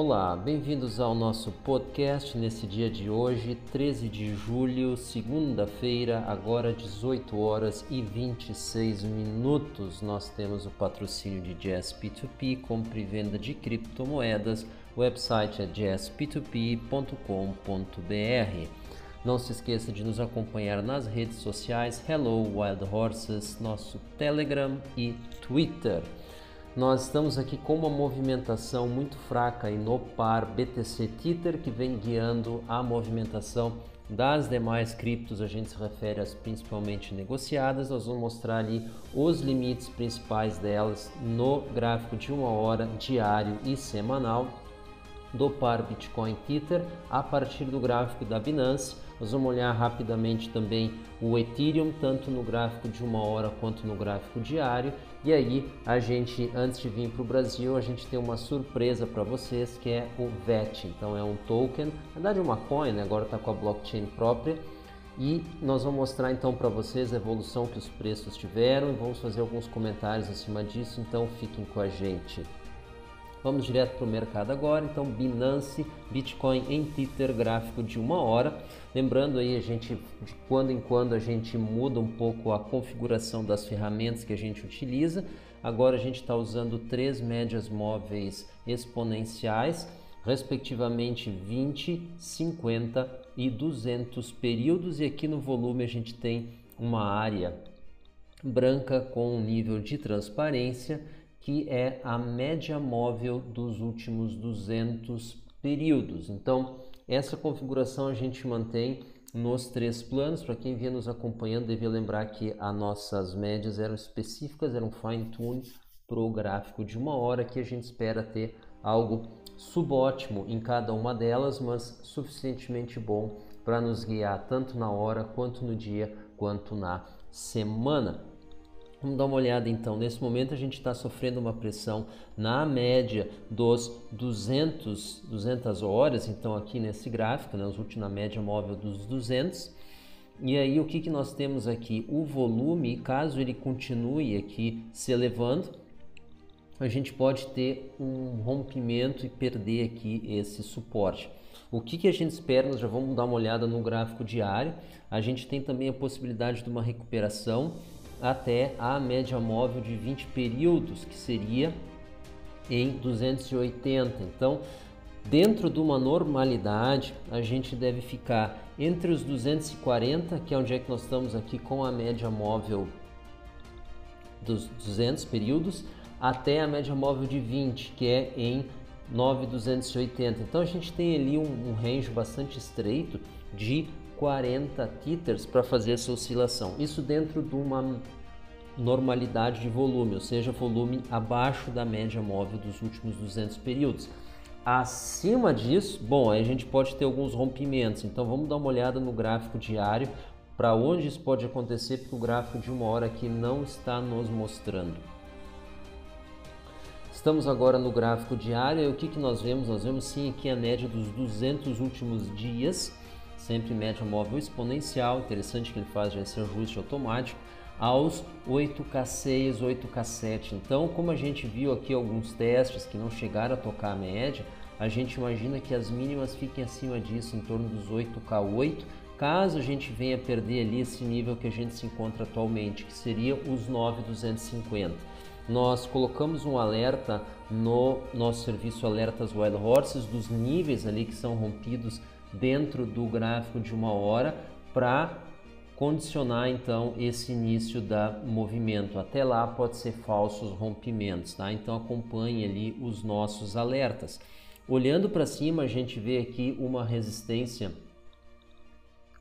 Olá, bem-vindos ao nosso podcast nesse dia de hoje, 13 de julho, segunda-feira, agora 18 horas e 26 minutos. Nós temos o patrocínio de Jazz P2P, compra e venda de criptomoedas. O website é jazzp2p.com.br. Não se esqueça de nos acompanhar nas redes sociais Hello Wild Horses, nosso Telegram e Twitter. Nós estamos aqui com uma movimentação muito fraca aí no par BTC Tether, que vem guiando a movimentação das demais criptos. A gente se refere às principalmente negociadas. Nós vamos mostrar ali os limites principais delas no gráfico de 1 hora, diário e semanal do par Bitcoin Tether a partir do gráfico da Binance. Nós vamos olhar rapidamente também o Ethereum, tanto no gráfico de 1 hora quanto no gráfico diário. E aí, a gente, antes de vir para o Brasil, a gente tem uma surpresa para vocês, que é o VET. Então é um token, na verdade é uma coin, né? Agora está com a blockchain própria. E nós vamos mostrar então para vocês a evolução que os preços tiveram e vamos fazer alguns comentários acima disso, então fiquem com a gente. Vamos direto para o mercado agora, então Binance, Bitcoin em Tether, gráfico de 1 hora. Lembrando aí, de quando em quando a gente muda um pouco a configuração das ferramentas que a gente utiliza. Agora a gente está usando 3 médias móveis exponenciais, respectivamente 20, 50 e 200 períodos. E aqui no volume a gente tem uma área branca com um nível de transparência, que é a média móvel dos últimos 200 períodos. Então, essa configuração a gente mantém nos 3 planos. Para quem vinha nos acompanhando, devia lembrar que as nossas médias eram específicas, eram fine-tune para o gráfico de 1 hora, que a gente espera ter algo subótimo em cada uma delas, mas suficientemente bom para nos guiar tanto na hora, quanto no dia, quanto na semana. Vamos dar uma olhada então. Nesse momento a gente está sofrendo uma pressão na média dos 200 horas, então aqui nesse gráfico, né, na média móvel dos 200. E aí o que nós temos aqui? O volume, caso ele continue aqui se elevando, a gente pode ter um rompimento e perder aqui esse suporte. O que a gente espera? Nós já vamos dar uma olhada no gráfico diário. A gente tem também a possibilidade de uma recuperação até a média móvel de 20 períodos, que seria em 280. Então, dentro de uma normalidade, a gente deve ficar entre os 240, que é onde é que nós estamos aqui com a média móvel dos 200 períodos, até a média móvel de 20, que é em 9,280. Então, a gente tem ali um range bastante estreito de 40 tethers para fazer essa oscilação. Isso dentro de uma normalidade de volume, ou seja, volume abaixo da média móvel dos últimos 200 períodos. Acima disso, bom, aí a gente pode ter alguns rompimentos. Então vamos dar uma olhada no gráfico diário para onde isso pode acontecer, porque o gráfico de 1 hora aqui não está nos mostrando. Estamos agora no gráfico diário e o que nós vemos? Nós vemos sim aqui a média dos 200 últimos dias, sempre média móvel exponencial. Interessante que ele faz já esse ajuste automático aos 8K6, 8K7. Então, como a gente viu aqui alguns testes que não chegaram a tocar a média, a gente imagina que as mínimas fiquem acima disso, em torno dos 8K8, caso a gente venha perder ali esse nível que a gente se encontra atualmente, que seria os 9,250. Nós colocamos um alerta no nosso serviço Alertas Wild Horses dos níveis ali que são rompidos dentro do gráfico de 1 hora para condicionar então esse início da movimento. Até lá pode ser falsos rompimentos, tá? Então acompanhe ali os nossos alertas. Olhando para cima, a gente vê aqui uma resistência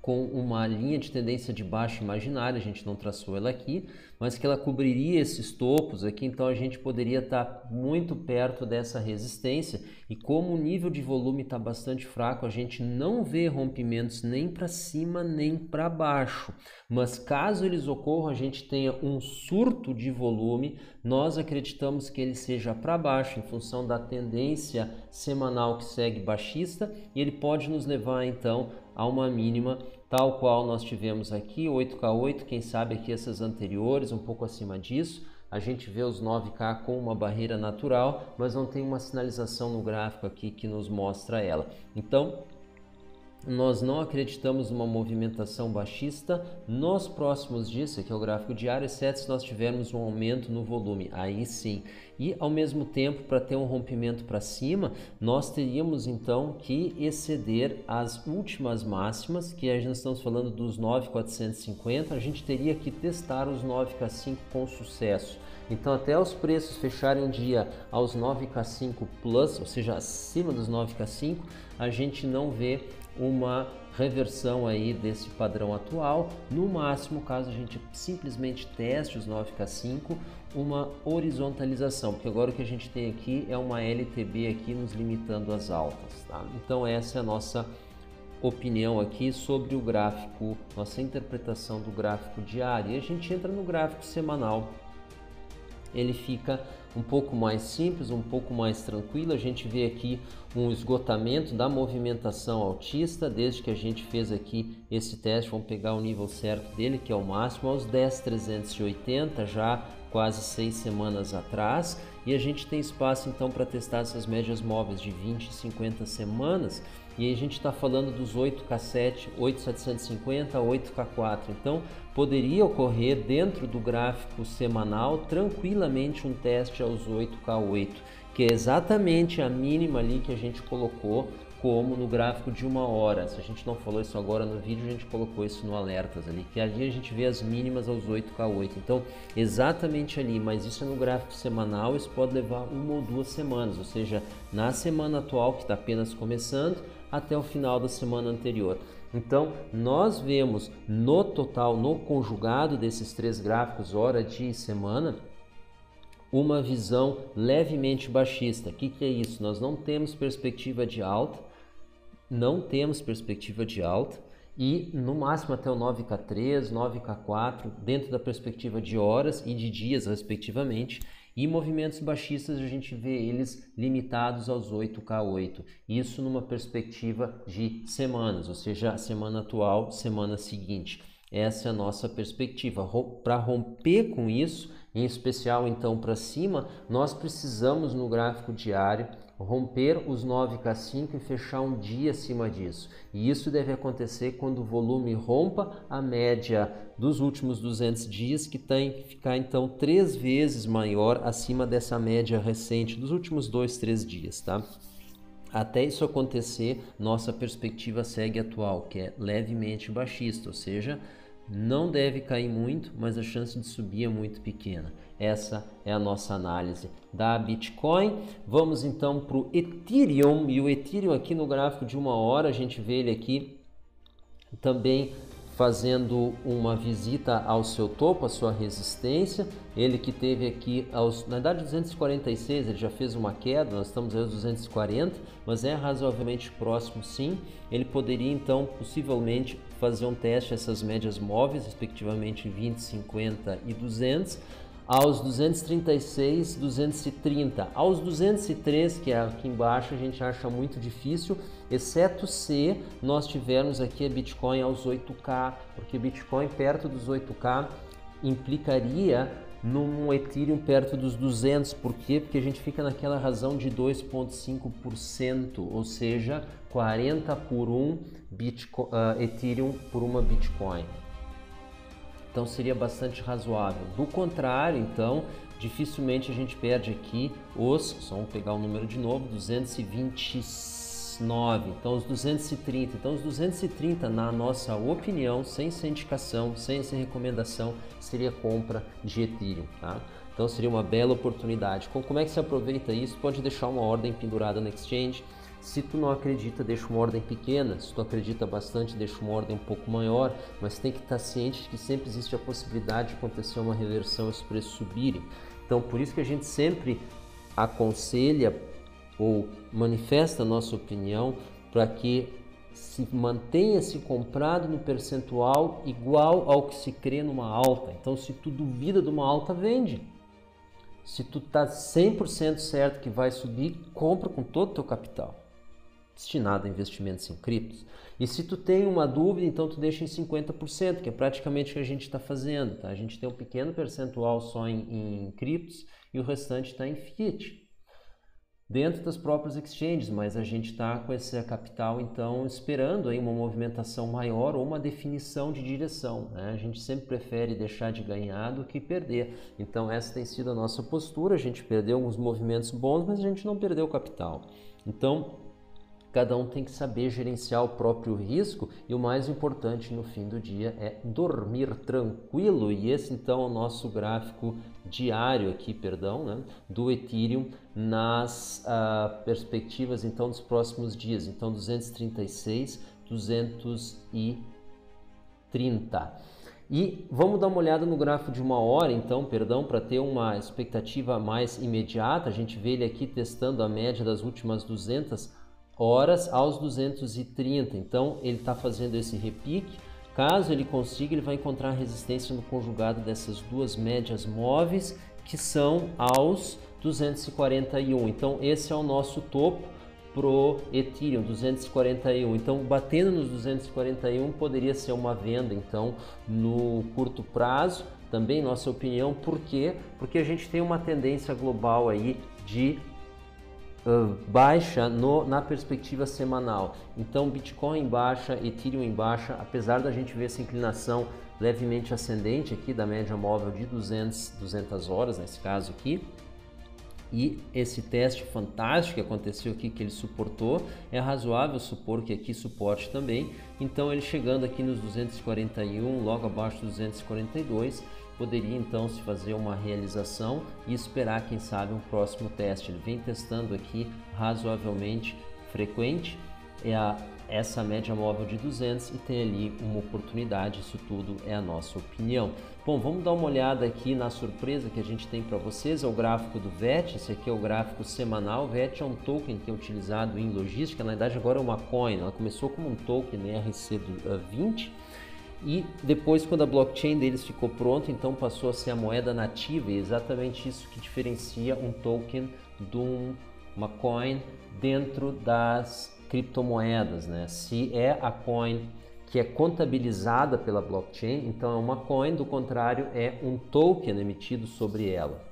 com uma linha de tendência de baixa imaginária, a gente não traçou ela aqui, mas que ela cobriria esses topos aqui, então a gente poderia estar muito perto dessa resistência. E como o nível de volume está bastante fraco, a gente não vê rompimentos nem para cima nem para baixo, mas caso eles ocorram, a gente tenha um surto de volume, nós acreditamos que ele seja para baixo em função da tendência semanal que segue baixista, e ele pode nos levar então a uma mínima tal qual nós tivemos aqui, 8K8, quem sabe aqui essas anteriores, um pouco acima disso, a gente vê os 9K com uma barreira natural, mas não tem uma sinalização no gráfico aqui que nos mostra ela. Então, nós não acreditamos numa movimentação baixista nos próximos dias, esse aqui é o gráfico diário, exceto se nós tivermos um aumento no volume, aí sim. E ao mesmo tempo, para ter um rompimento para cima, nós teríamos então que exceder as últimas máximas, que a gente estamos falando dos 9.450, a gente teria que testar os 9K5 com sucesso. Então, até os preços fecharem um dia aos 9K5 Plus, ou seja, acima dos 9K5, a gente não vê uma reversão aí desse padrão atual. No máximo, caso a gente simplesmente teste os 9K5, uma horizontalização, porque agora o que a gente tem aqui é uma LTB aqui nos limitando as altas, tá? Então essa é a nossa opinião aqui sobre o gráfico, nossa interpretação do gráfico diário. E a gente entra no gráfico semanal. Ele fica um pouco mais simples, um pouco mais tranquilo. A gente vê aqui um esgotamento da movimentação altista, desde que a gente fez aqui esse teste. Vamos pegar o nível certo dele, que é o máximo, aos 10.380, já quase 6 semanas atrás. E a gente tem espaço então para testar essas médias móveis de 20 e 50 semanas. E aí a gente está falando dos 8K7, 8.750, 8K4. Então, poderia ocorrer dentro do gráfico semanal tranquilamente um teste aos 8K8, que é exatamente a mínima ali que a gente colocou como no gráfico de 1 hora. Se a gente não falou isso agora no vídeo, a gente colocou isso no alertas ali, que ali a gente vê as mínimas aos 8K8. Então, exatamente ali, mas isso é no gráfico semanal, isso pode levar 1 ou 2 semanas, ou seja, na semana atual, que está apenas começando, até o final da semana anterior. Então, nós vemos no total, no conjugado desses 3 gráficos, hora, dia e semana, uma visão levemente baixista. O que é isso? Nós não temos perspectiva de alta, e no máximo até o 9K3, 9K4, dentro da perspectiva de horas e de dias, respectivamente. E movimentos baixistas a gente vê eles limitados aos 8K8, isso numa perspectiva de semanas, ou seja, a semana atual, semana seguinte. Essa é a nossa perspectiva. Para romper com isso, em especial então para cima, nós precisamos no gráfico diário romper os 9K5 e fechar um dia acima disso. E isso deve acontecer quando o volume rompa a média dos últimos 200 dias, que tem que ficar então 3 vezes maior acima dessa média recente dos últimos 2, 3 dias, tá? Até isso acontecer, nossa perspectiva segue atual, que é levemente baixista, ou seja, não deve cair muito, mas a chance de subir é muito pequena. Essa é a nossa análise da Bitcoin. Vamos então para o Ethereum, e o Ethereum aqui no gráfico de 1 hora, a gente vê ele aqui também fazendo uma visita ao seu topo, a sua resistência. Ele que teve aqui, na verdade 246, ele já fez uma queda, nós estamos aí aos 240, mas é razoavelmente próximo sim. Ele poderia então possivelmente fazer um teste essas médias móveis, respectivamente 20, 50 e 200, aos 236, 230, aos 203, que é aqui embaixo, a gente acha muito difícil, exceto se nós tivermos aqui a Bitcoin aos 8K, porque Bitcoin perto dos 8K implicaria num Ethereum perto dos 200, por quê? Porque a gente fica naquela razão de 2,5%, ou seja, 40 por um Ethereum por uma Bitcoin. Então seria bastante razoável. Do contrário, então, dificilmente a gente perde aqui só vamos pegar o número de novo, 229, então os 230. Então os 230, na nossa opinião, sem essa indicação, sem essa recomendação, seria compra de Ethereum, tá? Então seria uma bela oportunidade. Como é que se aproveita isso? Pode deixar uma ordem pendurada no exchange. Se tu não acredita, deixa uma ordem pequena. Se tu acredita bastante, deixa uma ordem um pouco maior. Mas tem que estar ciente de que sempre existe a possibilidade de acontecer uma reversão e os preços subirem. Então, por isso que a gente sempre aconselha ou manifesta a nossa opinião para que se mantenha-se comprado no percentual igual ao que se crê numa alta. Então, se tu duvida de uma alta, vende. Se tu está 100% certo que vai subir, compra com todo o teu capital. destinado a investimentos em criptos. E se tu tem uma dúvida, então tu deixa em 50%, que é praticamente o que a gente está fazendo. Tá? A gente tem um pequeno percentual só em criptos e o restante está em fiat, dentro das próprias exchanges, mas a gente está com esse capital, então, esperando aí uma movimentação maior ou uma definição de direção. Né? A gente sempre prefere deixar de ganhar do que perder. Então, essa tem sido a nossa postura. A gente perdeu alguns movimentos bons, mas a gente não perdeu o capital. Então, cada um tem que saber gerenciar o próprio risco e o mais importante no fim do dia é dormir tranquilo. E esse então é o nosso gráfico diário aqui, né, do Ethereum nas perspectivas então dos próximos dias. Então 236, 230. E vamos dar uma olhada no gráfico de 1 hora, então, para ter uma expectativa mais imediata. A gente vê ele aqui testando a média das últimas 200 horas aos 230, então ele está fazendo esse repique. Caso ele consiga, ele vai encontrar resistência no conjugado dessas duas médias móveis, que são aos 241. Então esse é o nosso topo pro Ethereum, 241. Então batendo nos 241 poderia ser uma venda então no curto prazo, também nossa opinião. Por quê? Porque a gente tem uma tendência global aí de baixa na perspectiva semanal. Então Bitcoin em baixa, Ethereum em baixa, apesar da gente ver essa inclinação levemente ascendente aqui da média móvel de 200 horas nesse caso aqui. E esse teste fantástico que aconteceu aqui, que ele suportou, é razoável supor que aqui suporte também. Então ele chegando aqui nos 241, logo abaixo dos 242, poderia então se fazer uma realização e esperar, quem sabe, um próximo teste. Ele vem testando aqui razoavelmente frequente essa média móvel de 200 e tem ali uma oportunidade. Isso tudo é a nossa opinião. Bom, vamos dar uma olhada aqui na surpresa que a gente tem para vocês. É o gráfico do VET. Esse aqui é o gráfico semanal. O VET é um token que é utilizado em logística. Na verdade agora é uma coin. Ela começou como um token ERC20 e depois, quando a blockchain deles ficou pronta, então passou a ser a moeda nativa. E é exatamente isso que diferencia um token de uma coin dentro das criptomoedas, né? Se é a coin que é contabilizada pela blockchain, então é uma coin, do contrário é um token emitido sobre ela.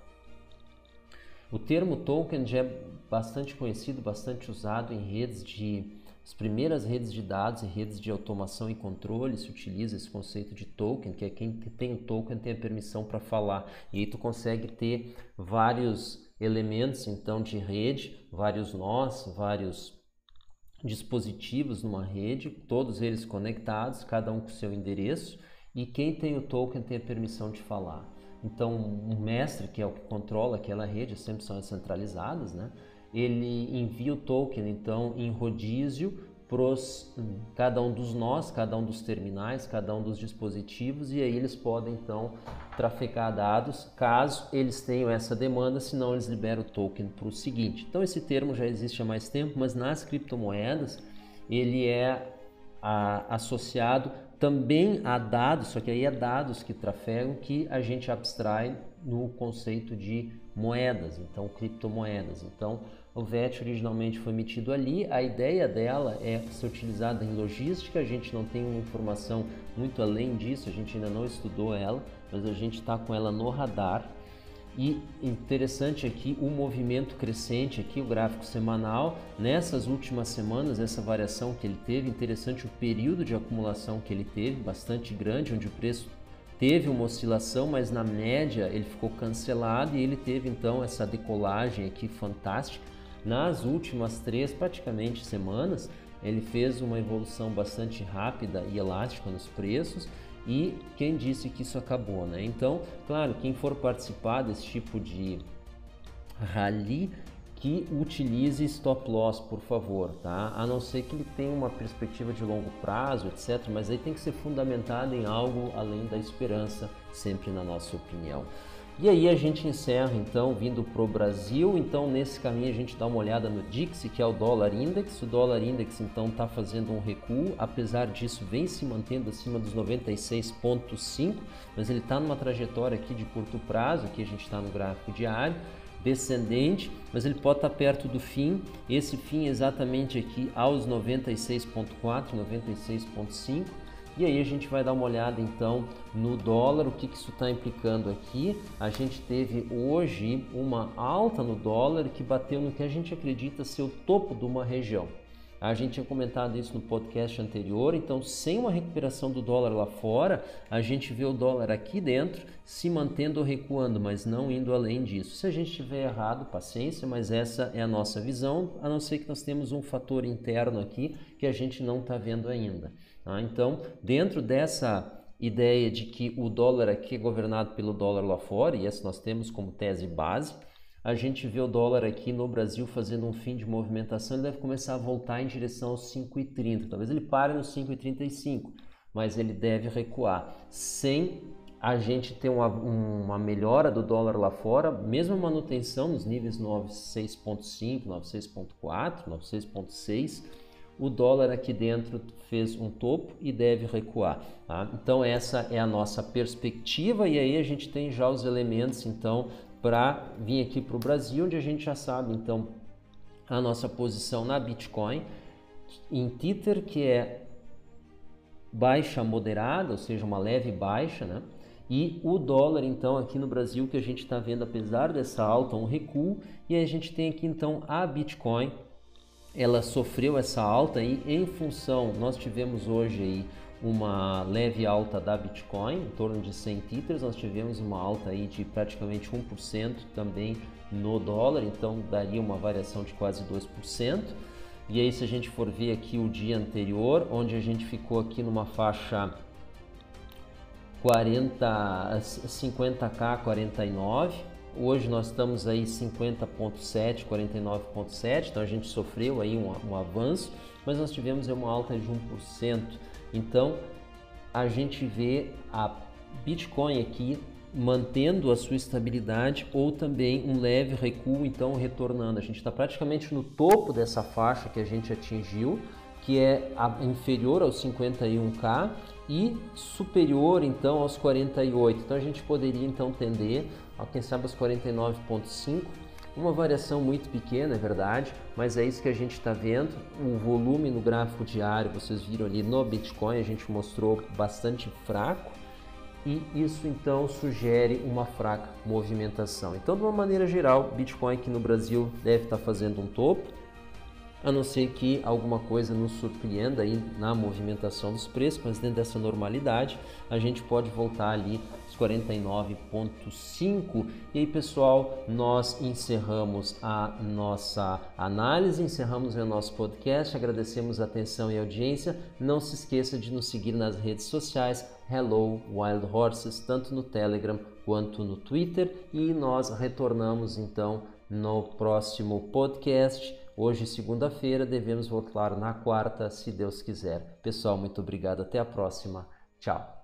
O termo token já é bastante conhecido, bastante usado em as primeiras redes de dados e redes de automação e controle. Se utiliza esse conceito de token, que é quem tem o token tem a permissão para falar. E aí tu consegue ter vários elementos então de rede, vários nós, vários dispositivos numa rede, todos eles conectados, cada um com seu endereço, e quem tem o token tem a permissão de falar. Então um mestre, que é o que controla aquela rede, sempre são centralizadas, né? Ele envia o token então em rodízio para cada um dos nós, cada um dos terminais, cada um dos dispositivos, e aí eles podem então trafegar dados caso eles tenham essa demanda, senão eles liberam o token para o seguinte. Então esse termo já existe há mais tempo, mas nas criptomoedas ele é associado também a dados, só que aí é dados que trafegam, que a gente abstrai no conceito de moedas, então criptomoedas. Então o VET originalmente foi emitido ali. A ideia dela é ser utilizada em logística. A gente não tem uma informação muito além disso, a gente ainda não estudou ela, mas a gente está com ela no radar. E interessante aqui o movimento crescente aqui, o gráfico semanal, nessas últimas semanas, essa variação que ele teve. Interessante o período de acumulação que ele teve, bastante grande, onde o preço teve uma oscilação, mas na média ele ficou cancelado e ele teve então essa decolagem aqui fantástica. Nas últimas 3 praticamente semanas, ele fez uma evolução bastante rápida e elástica nos preços. E quem disse que isso acabou, né? Então, claro, quem for participar desse tipo de rally, que utilize stop loss, por favor, tá? A não ser que ele tenha uma perspectiva de longo prazo, etc. Mas aí tem que ser fundamentado em algo além da esperança, sempre na nossa opinião. E aí a gente encerra então vindo para o Brasil. Então nesse caminho a gente dá uma olhada no DXY, que é o dólar index. O dólar index então está fazendo um recuo, apesar disso vem se mantendo acima dos 96,5, mas ele está numa trajetória aqui de curto prazo. Aqui a gente está no gráfico diário descendente, mas ele pode estar perto do fim. Esse fim exatamente aqui aos 96,4, 96,5. E aí a gente vai dar uma olhada então no dólar, o que isso está implicando aqui. A gente teve hoje uma alta no dólar que bateu no que a gente acredita ser o topo de uma região. A gente tinha comentado isso no podcast anterior, então sem uma recuperação do dólar lá fora, a gente vê o dólar aqui dentro se mantendo ou recuando, mas não indo além disso. Se a gente estiver errado, paciência, mas essa é a nossa visão, a não ser que nós temos um fator interno aqui que a gente não está vendo ainda. Tá? Então, dentro dessa ideia de que o dólar aqui é governado pelo dólar lá fora, e essa nós temos como tese base, a gente vê o dólar aqui no Brasil fazendo um fim de movimentação, ele deve começar a voltar em direção aos 5,30. Talvez ele pare nos 5,35, mas ele deve recuar. Sem a gente ter uma melhora do dólar lá fora, mesmo manutenção nos níveis 96,5, 96,4, 96,6, o dólar aqui dentro fez um topo e deve recuar. Tá? Então essa é a nossa perspectiva e aí a gente tem já os elementos então para vir aqui para o Brasil, onde a gente já sabe então a nossa posição na Bitcoin em Tether, que é baixa moderada, ou seja, uma leve baixa, né? E o dólar então aqui no Brasil, que a gente está vendo apesar dessa alta um recuo, e a gente tem aqui então a Bitcoin, ela sofreu essa alta aí em função, nós tivemos hoje aí uma leve alta da Bitcoin, em torno de 100 Tethers, nós tivemos uma alta aí de praticamente 1% também no dólar, então daria uma variação de quase 2%. E aí se a gente for ver aqui o dia anterior, onde a gente ficou aqui numa faixa 50k 49, hoje nós estamos aí 50.7, 49.7, então a gente sofreu aí um avanço, mas nós tivemos uma alta de 1%. Então a gente vê a Bitcoin aqui mantendo a sua estabilidade ou também um leve recuo, então retornando. A gente está praticamente no topo dessa faixa que a gente atingiu, que é inferior aos 51k e superior então aos 48. Então a gente poderia então tender a quem sabe aos 49.5. Uma variação muito pequena, é verdade, mas é isso que a gente está vendo. O volume no gráfico diário, vocês viram ali no Bitcoin, a gente mostrou bastante fraco e isso então sugere uma fraca movimentação. Então, de uma maneira geral, Bitcoin aqui no Brasil deve estar fazendo um topo, a não ser que alguma coisa nos surpreenda aí na movimentação dos preços, mas dentro dessa normalidade a gente pode voltar ali aos 49.5. E aí, pessoal, nós encerramos a nossa análise, encerramos o nosso podcast, agradecemos a atenção e a audiência. Não se esqueça de nos seguir nas redes sociais, Hello Wild Horses, tanto no Telegram quanto no Twitter, e nós retornamos então no próximo podcast. Hoje, segunda-feira, devemos voltar na quarta, se Deus quiser. Pessoal, muito obrigado. Até a próxima. Tchau.